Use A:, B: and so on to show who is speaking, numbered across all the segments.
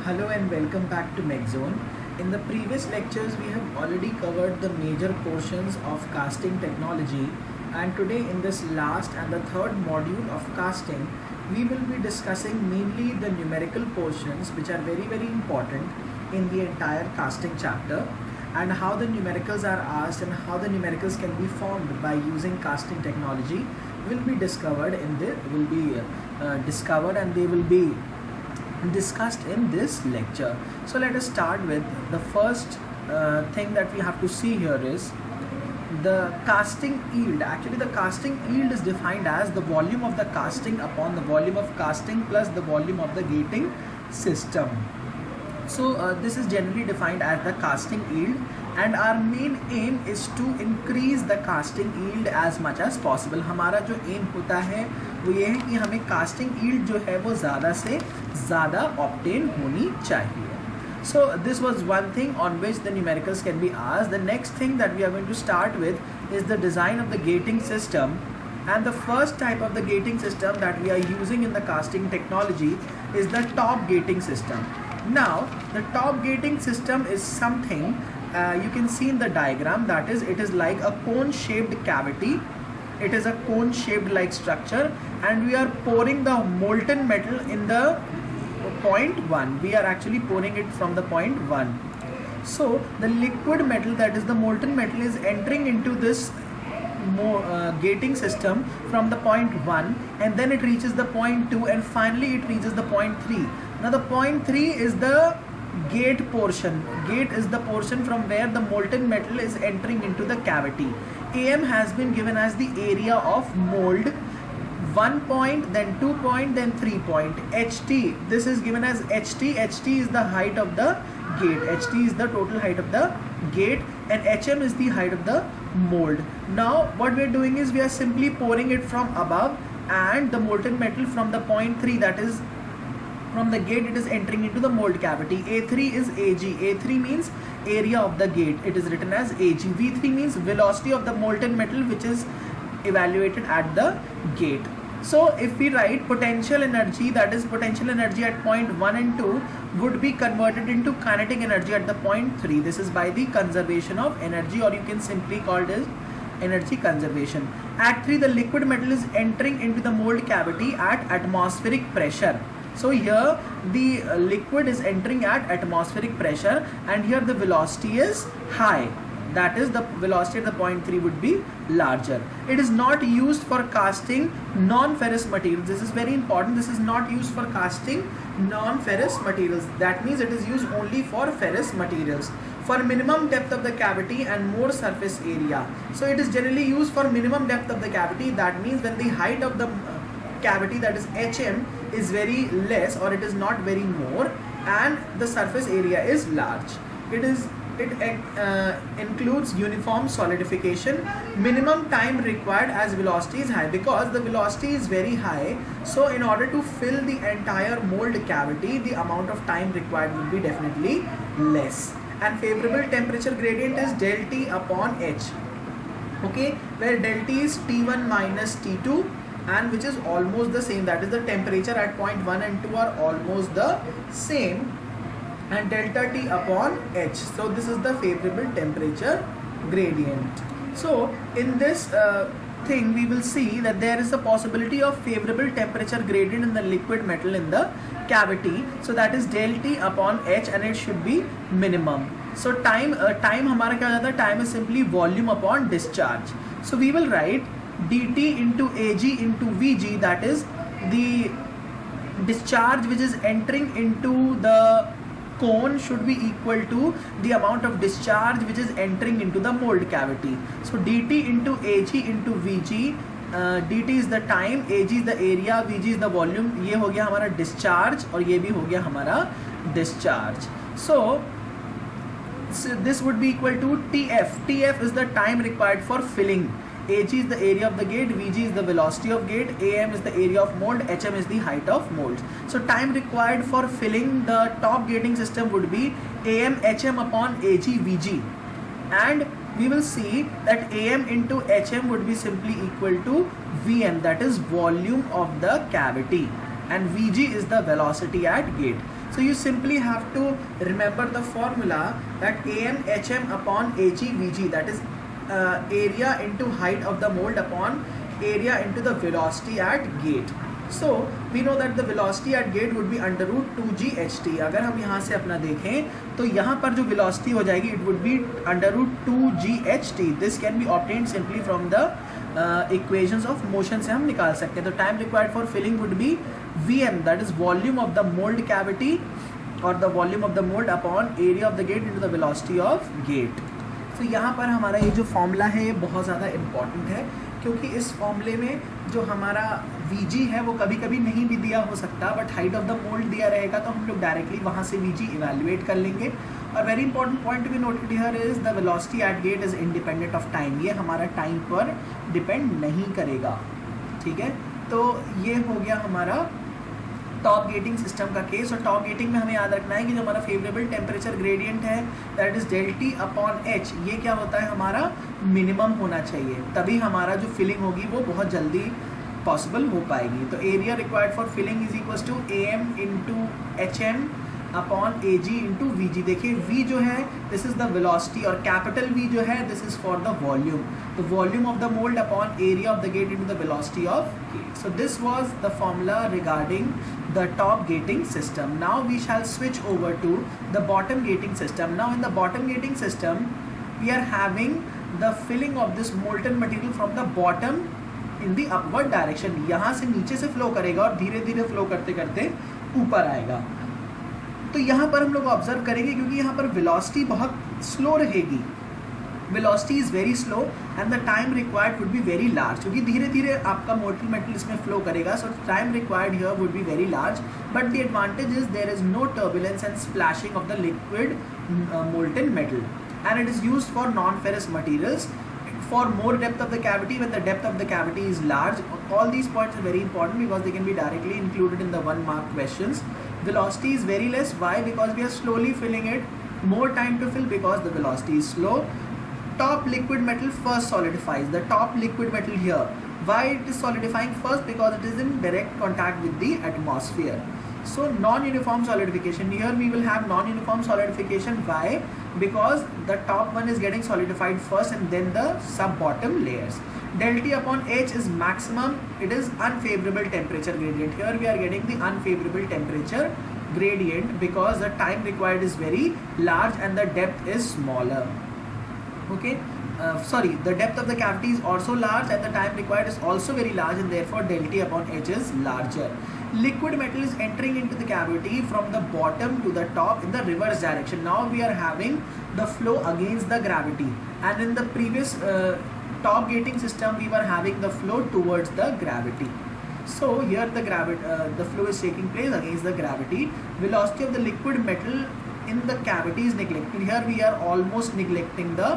A: Hello and welcome back to MechZone. In the previous lectures, we have already covered the major portions of casting technology, and today in this last and the third module of casting, we will be discussing mainly the numerical portions which are very important in the entire casting chapter, and how the numericals are asked and how the numericals can be formed by using casting technology will be discovered discovered, and they will be discussed in this lecture. So let us start with the first thing that we have to see here is the casting yield. Actually, the casting yield is defined as the volume of the casting upon the volume of casting plus the volume of the gating system. So this is generally defined as the casting yield, and our main aim is to increase the casting yield as much as possible. हमारा जो aim होता है वो ये है कि हमें casting yield जो है वो ज़्यादा से ज़्यादा obtain होनी चाहिए. So this was one thing on which the numericals can be asked. The next thing that we are going to start with is the design of the gating system. And the first type of the gating system that we are using in the casting technology is the top gating system. Now, the top gating system is something you can see in the diagram, that is, it is like a cone-shaped cavity. It is a cone-shaped like structure, and we are pouring the molten metal in the point 1. We are actually pouring it from the point 1. So, the liquid metal, that is the molten metal, is entering into this gating system from the point 1, and then it reaches the point 2, and finally it reaches the point 3. Now the point 3 is the gate portion. Gate is the portion from where the molten metal is entering into the cavity. AM has been given as the area of mold. 1 point, then 2 point, then 3 point. HT, this is given as HT. HT is the height of the gate. HT is the total height of the gate, and HM is the height of the mold. Now what we are doing is we are simply pouring it from above, and the molten metal from the point 3, that is from the gate, it is entering into the mold cavity. A3 is AG. A3 means area of the gate. It is written as AG. V3 means velocity of the molten metal which is evaluated at the gate. So if we write potential energy, that is potential energy at point 1 and 2 would be converted into kinetic energy at the point 3. This is by the conservation of energy, or you can simply call it as energy conservation. At 3, the liquid metal is entering into the mold cavity at atmospheric pressure. So here the liquid is entering at atmospheric pressure, and here the velocity is high. That is, the velocity at the point 3 would be larger. It is not used for casting non-ferrous materials. This is very important. This is not used for casting non-ferrous materials. That means it is used only for ferrous materials, for minimum depth of the cavity and more surface area. So it is generally used for minimum depth of the cavity. That means when the height of the cavity, that is HM, is very less, or it is not very more, and the surface area is large. It includes uniform solidification. Minimum time required as velocity is high, because the velocity is very high. So in order to fill the entire mold cavity, the amount of time required will be definitely less. And favorable temperature gradient is del T upon H. Okay, where del T is T1 minus T2, and which is almost the same. That is, the temperature at point 1 and 2 are almost the same, and delta T upon H. So this is the favorable temperature gradient. So in this thing we will see that there is a possibility of favorable temperature gradient in the liquid metal in the cavity. So that is del T upon H, and it should be minimum. So time हमारा क्या हो जाता है? Time is simply volume upon discharge. So we will write dt into Ag into Vg, that is the discharge which is entering into the cone should be equal to the amount of discharge which is entering into the mold cavity. So dt into Ag into Vg, dt is the time, Ag is the area, Vg is the volume. ये हो गया हमारा discharge, और ये भी हो गया हमारा discharge. So this would be equal to Tf. Tf is the time required for filling. Ag is the area of the gate, Vg is the velocity of gate, Am is the area of mold, Hm is the height of molds. So time required for filling the top gating system would be Am Hm upon Ag Vg, and we will see that Am into Hm would be simply equal to Vm, that is volume of the cavity, and Vg is the velocity at gate. So you simply have to remember the formula that AM HM upon AG VG, that is area into height of the mold upon area into the velocity at gate. So we know that the velocity at gate would be under root 2g ht. अगर हम यहाँ से अपना देखें तो यहाँ पर जो velocity हो जाएगी it would be under root 2g ht. This can be obtained simply from the equations of motion से हम निकाल सकते हैं. तो time required for filling would be Vm, that is volume of the mold cavity or the volume of the mold upon area of the gate into the velocity of gate. तो यहाँ पर हमारा ये जो फॉर्मूला है ये बहुत ज़्यादा इम्पॉर्टेंट है, क्योंकि इस फॉर्मूले में जो हमारा Vg है वो कभी कभी नहीं भी दिया हो सकता, but height of the mould दिया रहेगा तो हम लोग डायरेक्टली वहाँ से Vg इवेल्युएट कर लेंगे. और very important point to be noted here is the velocity at gate is independent of time. ये हमारा टाइम पर डिपेंड नहीं करेगा. ठीक है, तो ये हो गया हमारा टॉप गेटिंग सिस्टम का केस. और टॉप गेटिंग में हमें याद रखना है कि जो हमारा फेवरेबल टेम्परेचर ग्रेडियंट है that is del t upon h, ये क्या होता है हमारा मिनिमम होना चाहिए, तभी हमारा जो फिलिंग होगी वो बहुत जल्दी पॉसिबल हो पाएगी. तो area required for filling is equal to a m into h m upon a g into v g. देखिए V जो है दिस इज द वेलोसिटी और कैपिटल V जो है this is for the volume. The volume of the mould upon area of the gate into the velocity of gate. So this was the formula regarding the top gating system. Now we shall switch over to the bottom gating system. Now in the bottom gating system we are having the filling of this molten material from the bottom in the upward direction. यहाँ से नीचे से flow करेगा और धीरे धीरे flow करते करते ऊपर आएगा. तो यहाँ पर हम लोग ऑब्जर्व करेंगे क्योंकि यहाँ पर वेलोसिटी बहुत स्लो रहेगी. velocity is very slow and the time required would be very large, क्योंकि धीरे धीरे आपका molten metal इसमें flow करेगा. so time required here would be very large, but the advantage is there is no turbulence and splashing of the liquid molten metal, and it is used for non-ferrous materials for more depth of the cavity. When the depth of the cavity is large, all these points are very important because they can be directly included in the 1 mark questions. Velocity is very less. Why? Because we are slowly filling it. More time to fill because the velocity is slow. Top liquid metal first solidifies. The top liquid metal here, why it is solidifying first? Because it is in direct contact with the atmosphere. So non-uniform solidification, here we will have non-uniform solidification. Why? Because the top one is getting solidified first and then the sub bottom layers. Del T upon H is maximum. It is unfavorable temperature gradient. Here we are getting the unfavorable temperature gradient because the time required is very large and the depth is smaller. Okay, sorry, the depth of the cavity is also large and the time required is also very large, and therefore del T upon H is larger. Liquid metal is entering into the cavity from the bottom to the top in the reverse direction. Now we are having the flow against the gravity, and in the previous top gating system we were having the flow towards the gravity. So here the flow is taking place against the gravity. Velocity of the liquid metal in the cavity is neglected. Here we are almost neglecting the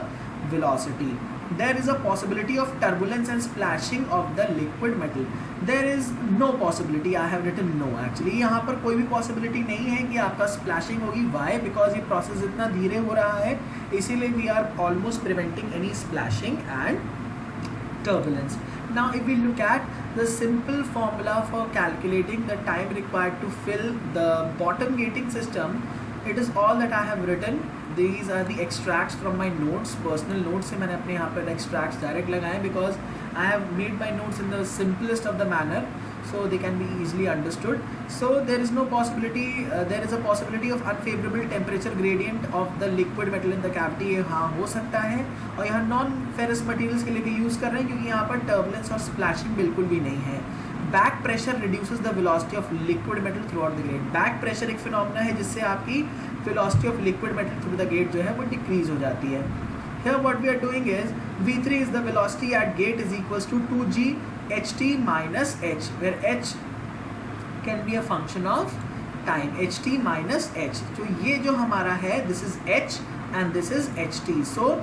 A: velocity. There is a possibility of turbulence and splashing of the liquid metal. There is no possibility. I have written no. Actually यहाँ पर कोई भी possibility नहीं है कि आपका splashing होगी. Why? Because ये process इतना धीरे हो रहा है, इसीलिए we are almost preventing any splashing and turbulence. Now if we look at the simple formula for calculating the time required to fill the bottom gating system, it is all that I have written. These are the extracts from my notes. Personal notes से मैंने अपने यहाँ पर extracts direct लगाए because I have made my notes in the simplest of the manner, so they can be easily understood. So there is no possibility. There is a possibility of unfavorable temperature gradient of the liquid metal in the cavity. ये हाँ हो सकता है, और यहाँ non ferrous materials के लिए भी यूज़ कर रहे हैं क्योंकि यहाँ पर turbulence और splashing बिल्कुल भी नहीं है. Back pressure reduces the velocity of liquid metal throughout the gate. Back pressure एक फिनोमेना है जिससे आपकी velocity of liquid metal through the gate जो है वो decrease हो जाती है. Here what we are doing is V3 is the velocity at gate is equals to 2g ht minus h, where h can be a function of time. ht minus h. तो ये जो हमारा है this is h and this is ht. So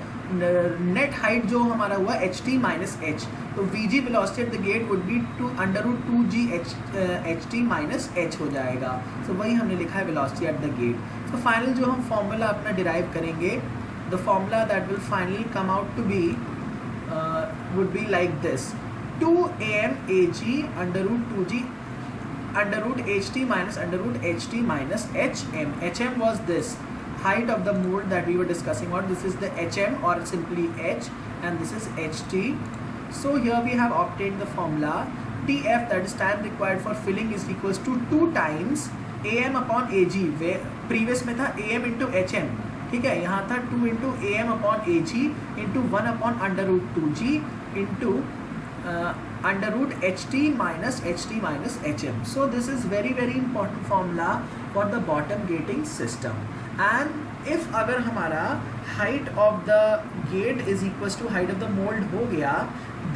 A: net height जो हमारा हुआ ht minus h. तो vg velocity at the gate would be under root 2g ht minus h हो जाएगा. So वही हमने लिखा है velocity at the gate. So final जो हम formula अपना derive करेंगे, the formula that will finally come out to be would be like this: 2 am ag under root 2g under root ht minus under root ht minus hm. hm was this height of the mold that we were discussing, or this is the hm or simply h, and this is ht. So here we have obtained the formula tf, that is time required for filling, is equals to 2 times am upon ag, where previous में था am into hm, ठीक है, यहाँ था 2 into am upon ag into 1 upon under root 2g into under root ht minus hm. So this is very important formula for the bottom gating system. And if अगर हमारा height of the gate is equals to height of the mold हो गया,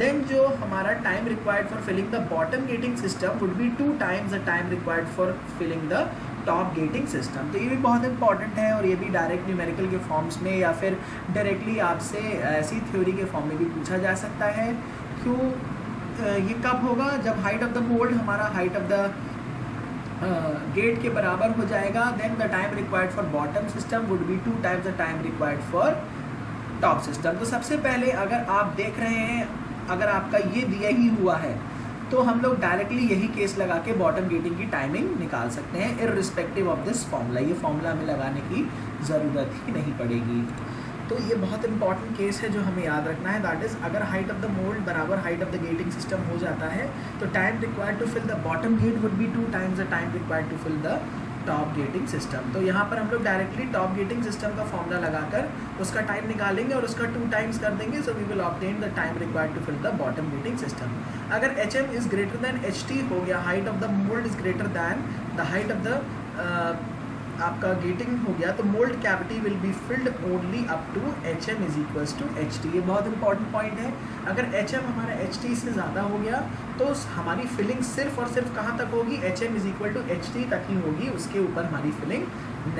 A: then जो हमारा time required for filling the bottom gating system would be 2 times the time required for filling the top gating system. तो ये भी बहुत important है, और ये भी डायरेक्ट न्यूमेरिकल के फॉर्म्स में या फिर डायरेक्टली आपसे ऐसी थ्योरी के फॉर्म में भी पूछा जा सकता है. क्यों ये कब होगा? जब हाइट ऑफ द मोल्ड हमारा हाइट ऑफ द गेट के बराबर हो जाएगा, then the time required for bottom system would be 2 times the time required for top system. तो सबसे पहले अगर आप देख रहे हैं, अगर आपका ये दिया ही हुआ है, तो हम लोग डायरेक्टली यही केस लगा के बॉटम गेटिंग की टाइमिंग निकाल सकते हैं इररिस्पेक्टिव ऑफ दिस फॉर्मूला. ये फॉर्मूला हमें लगाने की ज़रूरत ही नहीं पड़ेगी. तो ये बहुत इंपॉर्टेंट केस है जो हमें याद रखना है. दैट इज़ अगर हाइट ऑफ द मोल्ड बराबर height of the gating system हो जाता है, तो time required to fill the bottom gate would be 2 times the time required to fill the top gating system. तो यहाँ पर हम लोग डायरेक्टली टॉप गेटिंग सिस्टम का फॉर्मूला लगाकर उसका टाइम निकालेंगे और उसका 2 टाइम्स कर देंगे. So we will obtain the time required to fill the bottom gating system. अगर hm is greater than ht हो गया, height of the mould is greater than the height of the आपका gating हो गया, तो mould cavity will be filled only up to hm is equals to ht. ये बहुत important point है. अगर hm हमारा ht से ज़्यादा हो गया, तो हमारी फिलिंग सिर्फ और सिर्फ कहाँ तक होगी? hm is equal to ht तक ही होगी, उसके ऊपर हमारी फिलिंग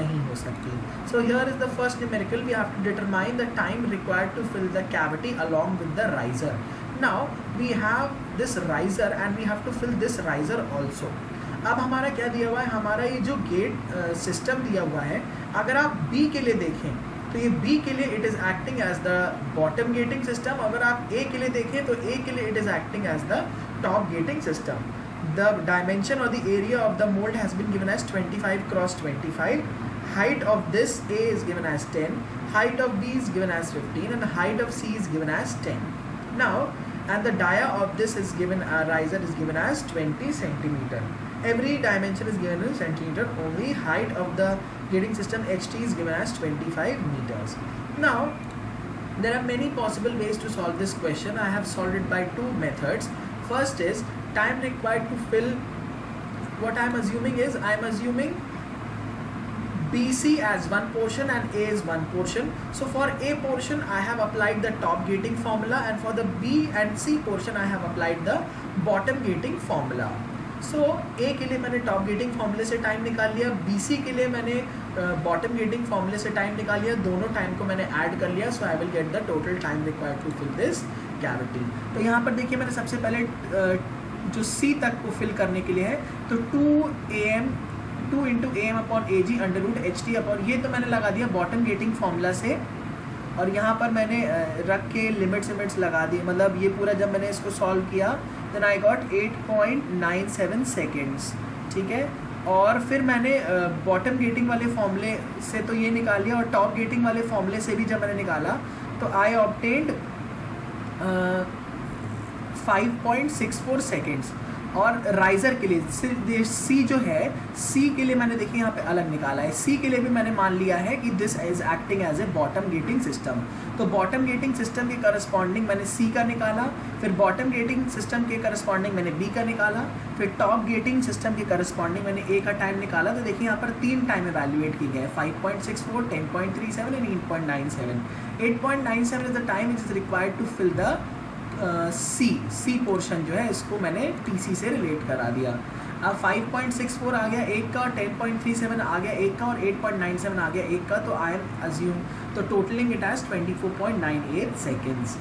A: नहीं हो सकती. So here is the first numerical. We have to determine the time required to fill the cavity along with the riser. Now we have this riser and we have to fill this riser also. अब हमारा क्या दिया हुआ है? हमारा ये जो gate system दिया हुआ है, अगर आप B के लिए देखें तो ये B के लिए it is acting as the bottom gating system. अगर आप A के लिए देखें तो A के लिए it is acting as the top gating system. The dimension और the area of the mould has been given as 25 cross 25. Height of this A is given as 10, height of B is given as 15, and the height of C is given as 10. Now, and the dia of this is given, riser is given as 20 centimeter. Every dimension is given in centimeter. Only height of the gating system HT is given as 25 meters. Now, there are many possible ways to solve this question. I have solved it by 2 methods. First is time required to fill. What I am assuming is, I am assuming BC as one portion and A is one portion. So for A portion I have applied the top gating formula, and for the B and C portion I have applied the bottom gating formula. So A के लिए मैंने top getting फॉर्मूले से time निकाल लिया, BC के लिए मैंने बॉटम गेटिंग फॉर्मूले से टाइम निकाल लिया, दोनों टाइम को मैंने ऐड कर लिया. So I will get the total time required to fill this cavity. तो यहाँ पर देखिए, मैंने सबसे पहले जो C तक को फिल करने के लिए है, तो 2 into AM upon AG under root HT upon, ये तो मैंने लगा दिया बॉटम गेटिंग फॉर्मूला से, और यहाँ पर मैंने रख के लिमिट्स लगा दिए. मतलब ये पूरा जब मैंने इसको सॉल्व किया, देन आई गॉट 8.97 सेकेंड्स. ठीक है, और फिर मैंने बॉटम गेटिंग वाले फॉर्मूले से तो ये निकाल लिया, और टॉप गेटिंग वाले फॉर्मूले से भी जब मैंने निकाला तो आई ऑब्टेन्ड 5.64 सेकेंड्स. और राइजर के लिए C जो है, C के लिए मैंने देखिए यहाँ पे अलग निकाला है. C के लिए भी मैंने मान लिया है कि this is acting as a bottom gating system. तो बॉटम गेटिंग सिस्टम के करस्पॉन्डिंग मैंने C का निकाला, फिर बॉटम गेटिंग सिस्टम के करस्पॉन्डिंग मैंने B का निकाला, फिर टॉप गेटिंग सिस्टम के करस्पॉन्डिंग मैंने A का टाइम निकाला. तो देखिए यहाँ पर 3 टाइम इवैल्यूएट किए गए, 5.64, 10.37 and 8.97. 8.97 is the time is required to fill the C portion जो है, इसको मैंने TC से रिलेट करा दिया. अब 5.64 आ गया एक का, और 10.37 आ गया एक का, और 8.97 आ गया एक का. तो आई एम अज्यूम, तो टोटलिंग इट एज 24.98 सेकेंड्स.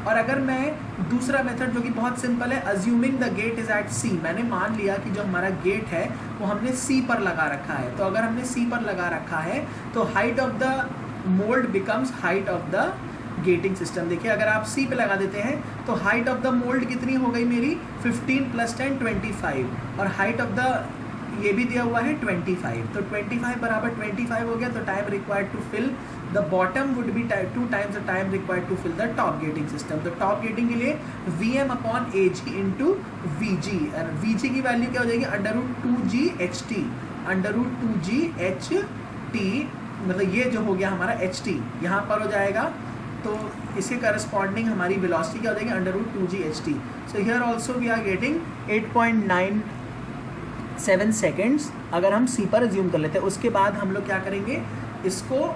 A: और अगर मैं दूसरा मेथड जो कि बहुत सिंपल है, assuming the gate is at C, मैंने मान लिया कि जो हमारा गेट है वो हमने C पर लगा रखा है. तो अगर हमने C पर लगा रखा है तो height of the mould becomes height of the gating system. देखिए अगर आप सी पे लगा देते हैं तो हाइट ऑफ द मोल्ड कितनी हो गई मेरी 15 + 10 25, और हाइट ऑफ द ये भी दिया हुआ है 25, तो 25 बराबर 25 हो गया। तो time required to fill the bottom would be 2 times the time required to fill the top gating system. तो टॉप गेटिंग के लिए Vm/Ag इंटू Vg, और Vg की वैल्यू क्या हो जाएगी √2gHT, √2gHT, मतलब ये जो हो गया हमारा HT यहाँ पर हो जाएगा, तो इसके करस्पॉन्डिंग हमारी वेलोसिटी क्या हो जाएगी √2gHT। So here also we are getting 8.97 seconds अगर हम सी पर अज्यूम कर लेते हैं। उसके बाद हम लोग क्या करेंगे इसको,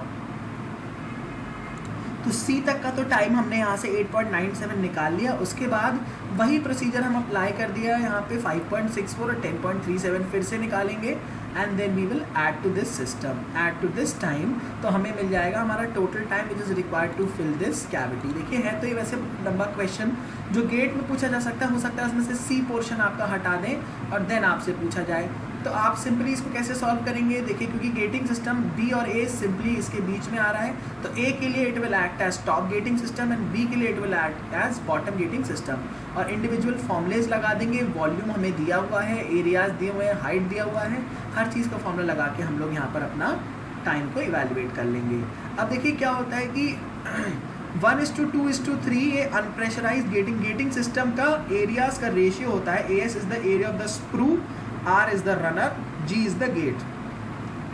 A: तो सी तक का तो टाइम हमने यहाँ से 8.97 निकाल लिया। उसके बाद वही प्रोसीजर हम अप्लाई कर दिया यहाँ पे 5.64 और 10.37 फिर से निकालेंगे, and then we will add to this system, add to this time, तो हमें मिल जाएगा हमारा total time which is required to fill this cavity. देखिए है तो ये वैसे लंबा क्वेश्चन जो गेट में पूछा जा सकता है, हो सकता है उसमें से सी पोर्शन आपका हटा दें और देन आपसे पूछा जाए, तो आप सिंपली इसको कैसे सॉल्व करेंगे। देखिए क्योंकि गेटिंग सिस्टम बी और ए सिंपली इसके बीच में आ रहा है, तो ए के लिए it will act as top gating system and B के लिए it will act as bottom gating system, और इंडिविजुअल फॉर्मूलेज लगा देंगे। वॉल्यूम हमें दिया हुआ है, एरियाज दिए हुए हैं, हाइट दिया हुआ है, हर चीज़ का फॉर्मूला लगा के हम लोग यहाँ पर अपना टाइम को इवेल्युएट कर लेंगे। अब देखिए क्या होता है कि 1:2:3 ये अनप्रेशराइज गेटिंग सिस्टम का एरियाज का रेशियो होता है। AS is the area of the sprue, R is the runner, G is the gate.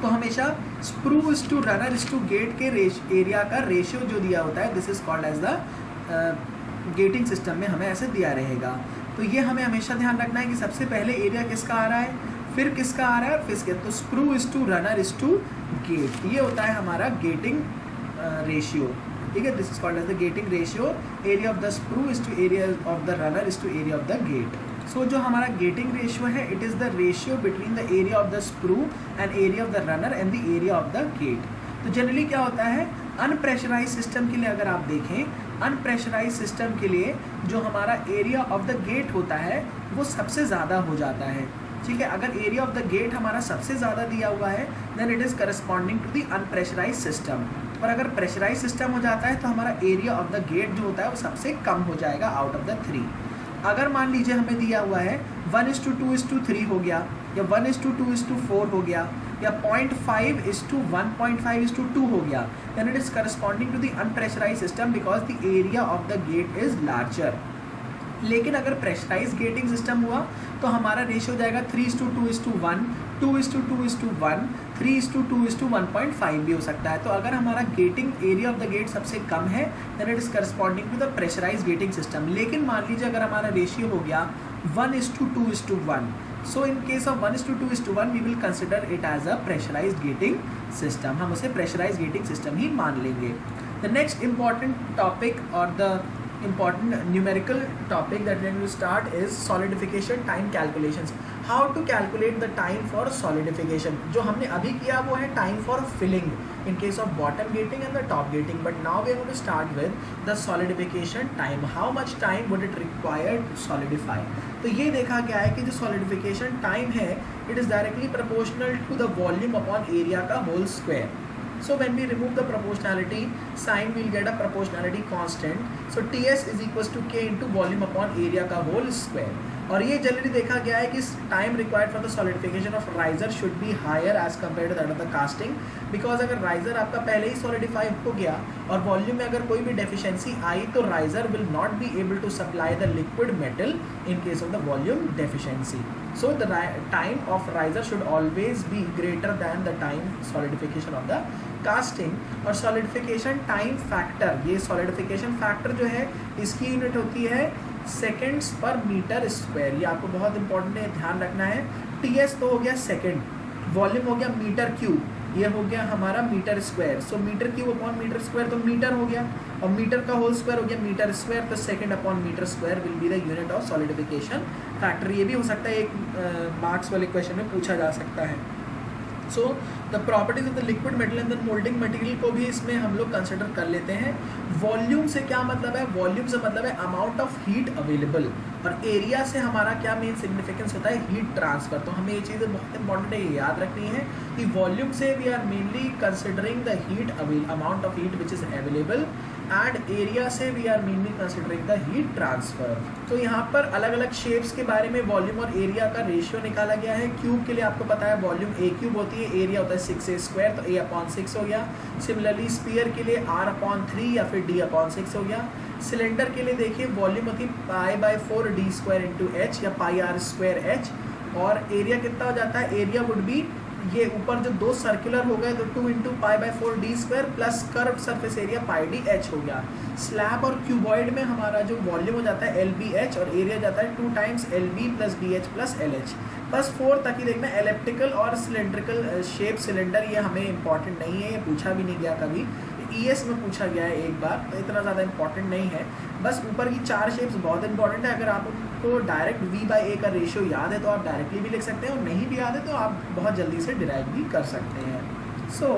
A: तो हमेशा sprue is to runner is to gate के एरिया का रेशियो जो दिया होता है, this is called as the gating system में हमें ऐसे दिया रहेगा। तो ये हमें हमेशा ध्यान रखना है कि सबसे पहले एरिया किसका आ रहा है, फिर किसका आ रहा है, फिर किसका, तो sprue is to runner is to gate, ये होता है हमारा गेटिंग रेशियो। ठीक है, this is called as the gating ratio, area of the sprue is to area of the runner is to area of the gate. So जो हमारा gating ratio है it is the ratio between the area of the sprue and area of the runner and the area of the gate. तो generally क्या होता है अनप्रेशराइज system के लिए, अगर आप देखें अनप्रेशराइज सिस्टम के लिए जो हमारा एरिया ऑफ द गेट होता है वो सबसे ज़्यादा हो जाता है। ठीक है, अगर एरिया ऑफ द गेट हमारा सबसे ज़्यादा दिया हुआ है then it is corresponding to the unpressurised system, और अगर प्रेशराइज सिस्टम हो जाता है तो हमारा एरिया ऑफ द गेट जो होता है वो सबसे कम हो जाएगा आउट ऑफ द 3। अगर मान लीजिए हमें दिया हुआ है 1:2:3 हो गया, या 1:2:4 हो गया, या 0.5:1.5:2 हो गया, then it is corresponding to the unpressurized system because the area of the gate is larger। लेकिन अगर प्रेशराइज गेटिंग सिस्टम हुआ तो हमारा रेशियो हो जाएगा 3:2:1, 2:2:1, 3:2:1.5 भी हो सकता है। तो अगर हमारा gating area of the gate सबसे कम है then it is corresponding to the pressurised gating system. लेकिन मान लीजिए अगर हमारा रेशियो हो गया 1:2:1, so in case of 1:2:1 we will consider it as a pressurised gating system, हम उसे प्रेशराइज गेटिंग सिस्टम ही मान लेंगे। द नेक्स्ट इंपॉर्टेंट टॉपिक और the important numerical topic that when we start is solidification time calculations, how to calculate the time for solidification। जो हमने अभी किया वो है time for filling in case of bottom gating and the top gating, but now we are going to start with the solidification time, how much time would it require to solidify। तो ये देखा गया है कि जो solidification time है it is directly proportional to the volume upon area का whole square। So when we remove the proportionality sign, we'll get a proportionality constant. So Ts is equals to K into volume upon area का whole square। और ये generally देखा गया है कि time required for the solidification of riser should be higher as compare to that of the casting, because अगर riser आपका पहले ही सॉलिडिफाई हो गया और वॉल्यूम में अगर कोई भी डेफिशिएंसी आई तो riser will not be able to supply the liquid metal in case of the volume deficiency. So the time of riser should always be greater than the time solidification of the casting. और solidification time factor, ये solidification factor जो है इसकी unit होती है seconds पर metre square. ये आपको बहुत इंपॉर्टेंट है, ध्यान रखना है। टीएस तो हो गया सेकेंड, वॉल्यूम हो गया मीटर क्यूब, ये हो गया हमारा metre square. So metre cube upon metre square तो मीटर हो गया, और मीटर का होल स्क्वायर हो गया मीटर स्क्वायर, तो second upon metre square will be the unit of solidification factor. ये भी हो सकता है एक मार्क्स वाले क्वेश्चन में पूछा जा सकता है। So the properties of the liquid metal and the moulding material को भी इसमें हम लोग कंसिडर कर लेते हैं। वॉल्यूम से क्या मतलब है, वॉल्यूम से मतलब है अमाउंट ऑफ हीट अवेलेबल, और एरिया से हमारा क्या मेन सिग्निफिकेंस होता है, हीट ट्रांसफर। तो हमें ये चीज़ें बहुत इंपॉर्टेंट है, ये याद रखनी है कि वॉल्यूम से we are mainly considering the heat amount of heat which is available and area से we are mainly considering the heat transfer. तो यहाँ पर अलग अलग शेप्स के बारे में वॉल्यूम और एरिया का रेशियो निकाला गया है। क्यूब के लिए आपको पता है वॉल्यूम a क्यूब होती है, एरिया होता है 6a² तो a/6 हो गया। सिमिलरली स्फीयर के लिए r/3 या फिर d/6 हो गया। सिलेंडर के लिए देखिए वॉल्यूम होती है π/4 d² × h या πr²h, और एरिया कितना हो जाता है, एरिया वुड बी ये ऊपर जो दो सर्कुलर हो गए तो 2 × π/4 d² plus curve surface area πdh हो गया। स्लैब और क्यूबॉइड में हमारा जो वॉल्यूम हो जाता है LBH और एरिया जाता है 2 टाइम्स LB + BH + LH। बस 4 तक ही देखना। एलिप्टिकल और सिलेंड्रिकल शेप सिलेंडर ये हमें इंपॉर्टेंट नहीं है, ये पूछा भी नहीं गया कभी। ES में पूछा गया है एक बार, तो इतना ज़्यादा इंपॉर्टेंट नहीं है। बस ऊपर की 4 शेप्स बहुत इंपॉर्टेंट है। अगर आपको डायरेक्ट V/A का रेशियो याद है तो आप डायरेक्टली भी लिख सकते हैं, और नहीं भी याद है तो आप बहुत जल्दी से डिराइव भी कर सकते हैं। सो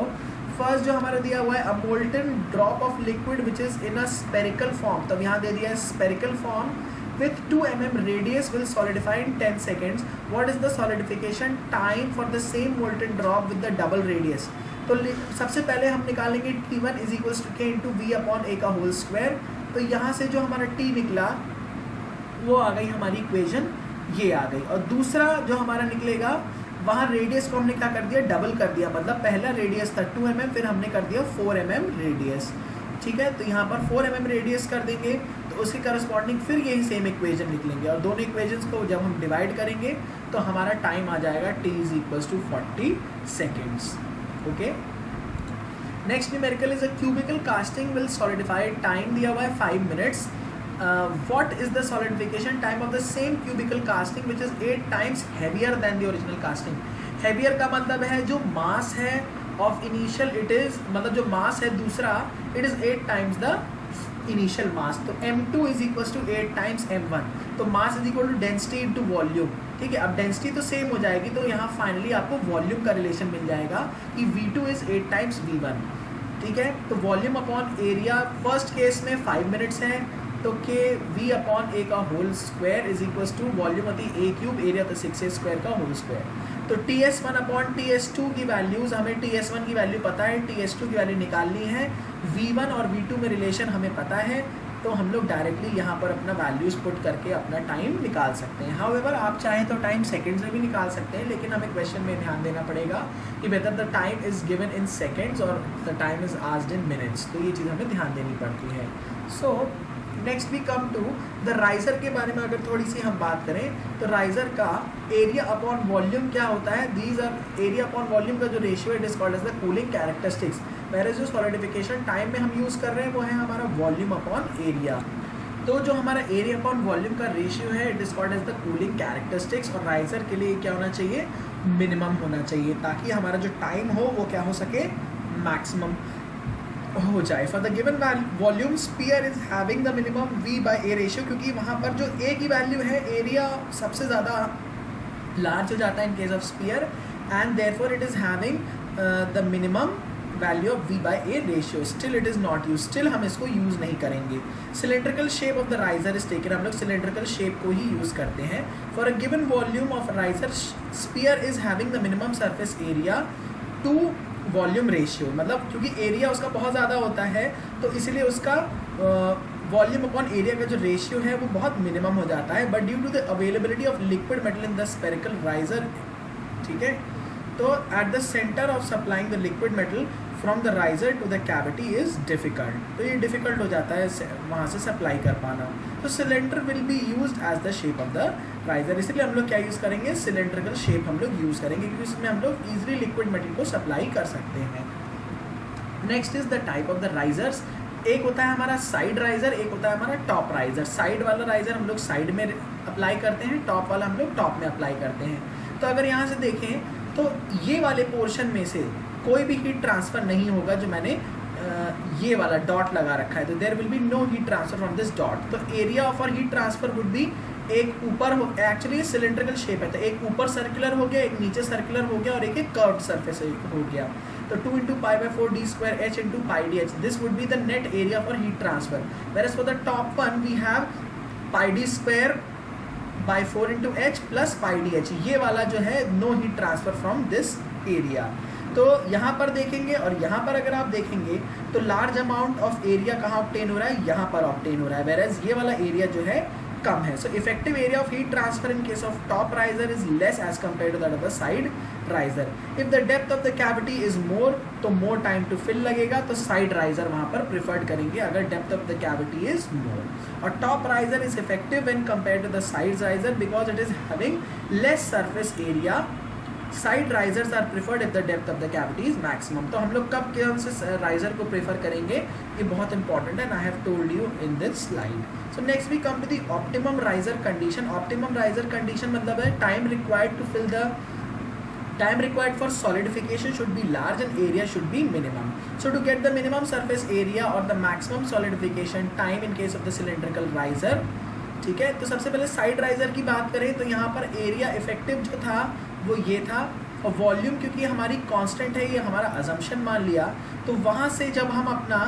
A: फर्स्ट जो हमारा दिया हुआ है, a molten drop of liquid which is in a spherical form, तो यहाँ दे दिया है spherical form with 2 mm radius will solidify in 10 seconds. What is the solidification time for the same molten drop with the double radius? तो सबसे पहले हम निकालेंगे T1 = K × V/A का होल स्क्वायर। तो यहाँ से जो हमारा T निकला वो आ गई हमारी इक्वेशन, ये आ गई। और दूसरा जो हमारा निकलेगा वहाँ रेडियस को हमने क्या कर दिया, डबल कर दिया। मतलब पहला रेडियस था 2 mm, फिर हमने कर दिया 4 mm रेडियस। ठीक है, तो यहाँ पर 4 mm रेडियस कर देंगे तो उसके करस्पॉन्डिंग फिर यही सेम इक्वेशन निकलेंगे, और दोनों इक्वेशंस को जब हम डिवाइड करेंगे तो हमारा टाइम आ जाएगा T = 40 seconds. Okay, next numerical is a cubical casting will solidify, time दिया हुआ है 5 minutes. what is the solidification time of the same cubical casting which is 8 times heavier than the original casting? heavier का मतलब है जो मास है of initial it is, मतलब जो मास है दूसरा it is 8 times the initial mass, तो m2 = 8 times m1, तो मास = डेंसिटी × वॉल्यूम। ठीक है, अब डेंसिटी तो सेम हो जाएगी, तो यहाँ फाइनली आपको वॉल्यूम का रिलेशन मिल जाएगा कि V2 is 8 times V1। ठीक है, तो volume upon area first case में 5 मिनट्स है, तो K V/A का होल स्क्वायर = वॉल्यूम होती है a क्यूब, एरिया तो 6a² का होल स्क्वायर। तो TS1/TS2 की वैल्यूज़, हमें TS1 की वैल्यू पता है, TS2 की वैल्यू निकालनी है। V1 और V2 में रिलेशन हमें पता है, तो हम लोग डायरेक्टली यहाँ पर अपना वैल्यूज़ पुट करके अपना टाइम निकाल सकते हैं। हाउएवर आप चाहें तो टाइम सेकंड्स में भी निकाल सकते हैं, लेकिन हमें क्वेश्चन में ध्यान देना पड़ेगा कि whether the time is given in seconds और the time is asked in minutes, तो ये चीज़ हमें ध्यान देनी पड़ती है। So next we come to the riser के बारे में अगर थोड़ी सी हम बात करें, तो राइजर का एरिया अपॉन वॉल्यूम क्या होता है, these are area upon volume का जो रेशियो है it is called as the cooling characteristics. वैसे जो सॉलिडिफिकेशन टाइम में हम यूज़ कर रहे हैं वो है हमारा वॉल्यूम अपॉन एरिया। तो जो हमारा एरिया अपॉन वॉल्यूम का रेशियो है it is called as the cooling characteristics, और राइजर के लिए क्या होना चाहिए, मिनिमम होना चाहिए, ताकि हमारा जो टाइम हो वो क्या हो सके, मैक्सिमम हो जाए। For the given volume spear is having the minimum V/A ratio, क्योंकि वहाँ पर जो A की वैल्यू है, एरिया सबसे ज़्यादा लार्ज हो जाता है in case of sphere, and therefore it is having the minimum value of V/A ratio. Still it is not use, still हम इसको यूज़ नहीं करेंगे। Cylindrical shape of the riser is taken, हम लोग सिलेंड्रिकल शेप को ही use करते हैं। For a given volume of riser sphere is having the minimum surface area to volume ratio, मतलब क्योंकि एरिया उसका बहुत ज़्यादा होता है तो इसलिए उसका वॉल्यूम अपॉन एरिया का जो रेशियो है वो बहुत मिनिमम हो जाता है। But due to the availability of liquid metal in the spherical riser, ठीक है, तो at the centre of supplying the liquid metal from the riser to the cavity is difficult, तो ये डिफ़िकल्ट हो जाता है वहाँ से सप्लाई कर पाना। तो cylinder will be used as the shape of the riser, इसलिए हम लोग क्या यूज़ करेंगे, सिलेंड्रिकल शेप हम लोग यूज़ करेंगे, क्योंकि इसमें हम लोग ईजिली लिक्विड मेटल को सप्लाई कर सकते हैं। Next is the type of the risers, एक होता है हमारा साइड राइजर, एक होता है हमारा टॉप राइजर। साइड वाला राइजर हम लोग साइड में अप्लाई करते हैं, टॉप वाला हम लोग टॉप में अप्लाई करते हैं। तो अगर यहाँ से देखें तो ये वाले पोर्शन में से कोई भी हीट ट्रांसफ़र नहीं होगा, जो मैंने ये वाला डॉट लगा रखा है, तो there will be no heat transfer from this dot. तो एरिया ऑफ और हीट ट्रांसफर वुड बी, एक ऊपर हो, एक्चुअली सिलेंड्रिकल शेप है तो एक ऊपर सर्कुलर हो गया, एक नीचे सर्कुलर हो गया और एक कर्व्ड सरफेस हो गया। तो 2 × π/4 d² h × πdh, this would be the net area for heat transfer. whereas for the top one we have πd² by 4 × h plus πdh, ये वाला जो है no heat transfer from this area. तो यहाँ पर देखेंगे और यहाँ पर अगर आप देखेंगे तो लार्ज अमाउंट ऑफ एरिया कहाँ ऑब्टेन हो रहा है, यहाँ पर ऑब्टेन हो रहा है, वेरएज ये वाला एरिया जो है कम है. So effective area of heat transfer in case of top riser is less as compare to that of the side riser. If the depth of the cavity is more तो more time to fill लगेगा, तो side riser वहाँ पर preferred करेंगे अगर depth of the cavity is more. और top riser is effective when compare to the side riser because it is having less surface area. Side risers are preferred if the depth of the cavity is maximum. तो हम लोग कब कौन से riser को prefer करेंगे, ये बहुत इंपॉर्टेंट है, I have told you in this slide. So next we come to the optimum riser condition. Optimum riser condition मतलब है time required to fill the time required for solidification should be large and area should be minimum. So to get the minimum surface area or the maximum solidification time in case of the cylindrical riser, ठीक है. तो सबसे पहले side riser की बात करें तो यहाँ पर एरिया इफेक्टिव जो था वो ये था, और वॉल्यूम क्योंकि हमारी कांस्टेंट है, ये हमारा अजम्पशन मान लिया, तो वहाँ से जब हम अपना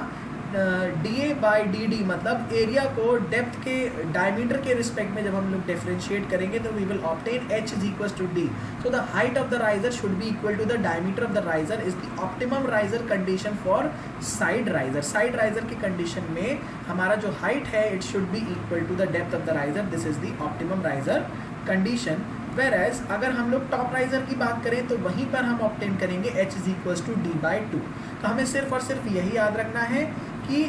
A: DA/DD मतलब एरिया को डेप्थ के डायमीटर के रिस्पेक्ट में जब हम लोग डिफरेंशिएट करेंगे तो we will obtain H is equal to D. So the height of the riser should be equal to the diameter of the riser is the optimum riser condition for side riser. Side riser की condition में हमारा जो height है it should be equal to the depth of the riser. This is the optimum riser condition. Whereas अगर हम लोग top riser की बात करें तो वहीं पर हम ऑब्टेन करेंगे H is equal to D/2. तो हमें सिर्फ और सिर्फ यही याद रखना है कि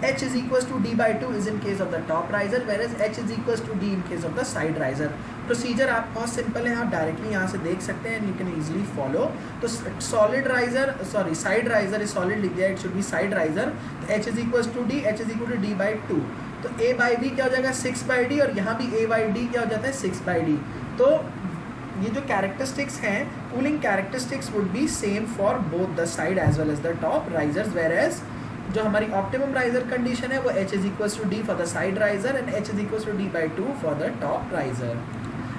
A: H is equals to D/2 is in case of the top riser whereas H is equals to D in case of the side riser. Procedure आप बहुत सिंपल है, आप डायरेक्टली यहाँ से देख सकते हैं, यू कैन इजीली फॉलो. तो solid riser sorry side riser is solid लिख दिया, it should B side riser. H is equals to D, H is equal to D/2. तो A/D क्या हो जाएगा 6/D और यहाँ भी A/D क्या हो जाता है 6/D. तो ये जो कैरेक्टरिस्टिक्स हैं cooling characteristics would be same for both the side as well as the top risers. Whereas जो हमारी ऑप्टिमम राइजर कंडीशन है वो H is equal to D for the side riser and H is equal to D/2 for the top riser.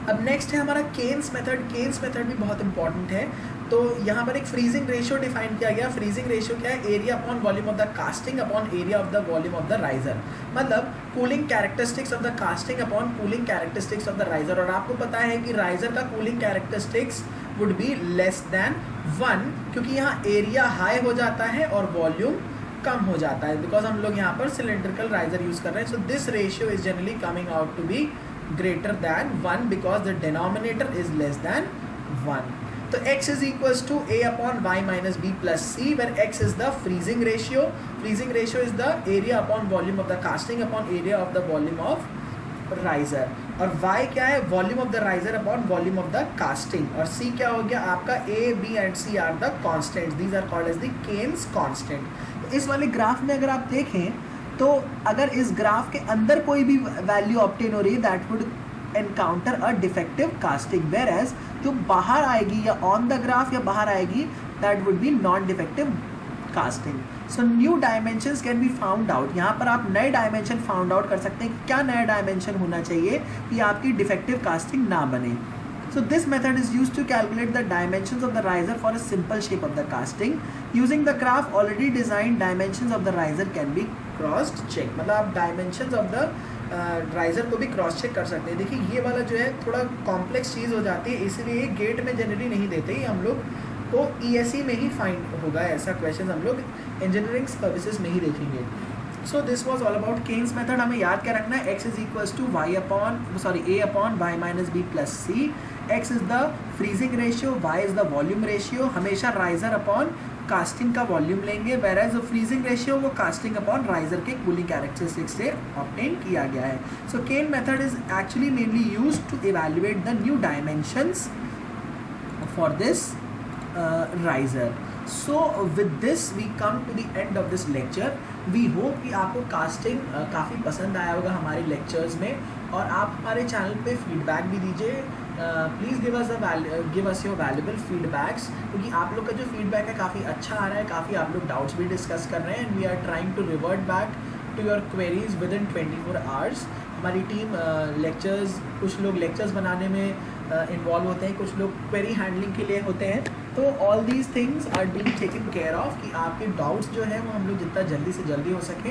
A: अब next है हमारा Keynes method. Keynes method भी बहुत important है. तो यहाँ पर एक फ्रीजिंग रेशियो डिफाइन किया गया. फ्रीजिंग रेशियो क्या है, area upon volume of the casting upon area of the volume of the riser. मतलब cooling characteristics of the casting upon cooling characteristics of the riser. और आपको पता है कि राइजर का cooling characteristics would be less than 1 क्योंकि यहाँ area high हो जाता है और वॉल्यूम कम हो जाता है बिकॉज हम लोग यहाँ पर सिलेंड्रिकल राइजर यूज कर रहे हैं. So this ratio is generally coming out to be greater than 1 because the denominator is less than 1. So x is equals to a upon y minus b plus c where x is the freezing ratio. Freezing ratio is the area upon volume of the casting upon area of the volume of riser. और y क्या है, volume of the riser upon volume of the casting. और c क्या हो गया आपका, a b and c are the constants. These are called as the Keynes constant. तो इस वाले ग्राफ में अगर आप देखें तो अगर इस ग्राफ के अंदर कोई भी वैल्यू ऑब्टेन हो रही है that would encounter a defective casting. Whereas जो बाहर आएगी या ऑन द ग्राफ या बाहर आएगी that would be non defective casting. So new dimensions can be found out. यहाँ पर आप नए डायमेंशन फाउंड आउट कर सकते हैं. क्या नया डायमेंशन होना चाहिए कि आपकी डिफेक्टिव कास्टिंग ना बने. So this method is used to calculate the dimensions of the riser for a simple shape of the casting. Using the graph already designed, dimensions of the riser can be cross check. मतलब आप dimensions of the riser को भी cross check कर सकते हैं. देखिए ये वाला जो है थोड़ा कॉम्प्लेक्स चीज़ हो जाती है, इसलिए गेट में जनरली नहीं देते. ही हम लोग को ESE में ही फाइंड होगा ऐसा क्वेश्चन, हम लोग इंजीनियरिंग सर्विसेज में ही देखेंगे. So this was all about Caine's method. हमें याद क्या रखना है, x is equals to a upon y minus b plus c. x is the freezing ratio, y is the volume ratio. हमेशा राइजर अपॉन कास्टिंग का volume लेंगे, whereas जो freezing ratio वो कास्टिंग अपॉन राइजर के cooling characteristics से obtain किया गया है. So Caine method is actually mainly use to evaluate the new dimensions for this riser. So with this we come to the end of this lecture. We hope कि आपको casting काफ़ी पसंद आया होगा हमारे लेक्चर्स में, और आप हमारे चैनल पे फीडबैक भी दीजिए. Please give us your valuable feedbacks, क्योंकि आप लोग का जो फीडबैक है काफ़ी अच्छा आ रहा है. काफ़ी आप लोग डाउट्स भी डिस्कस कर रहे हैं and we are trying to revert back to your queries within 24 hours. हमारी टीम लेक्चर्स, कुछ लोग लेक्चर्स बनाने में इन्वॉल्व होते हैं, कुछ लोग क्वेरी हैंडलिंग के लिए होते हैं. तो all these things are being taken care of कि आपके डाउट्स जो है वो हम लोग जितना जल्दी से जल्दी हो सके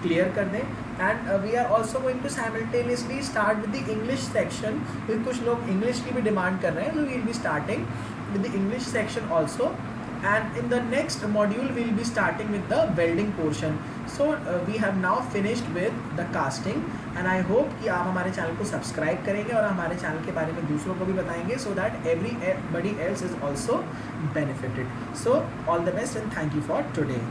A: क्लियर कर दें. And we are also going to simultaneously start with the English section. कुछ लोग इंग्लिश की भी डिमांड कर रहे हैं, तो we will be starting with the English section also, and in the next module we'll be starting with the welding portion. So we have now finished with the casting, and I hope कि आप हमारे channel को subscribe करेंगे और हमारे channel के बारे में दूसरों को भी बताएंगे, so that everybody else is also benefited. So all the best and thank you for today.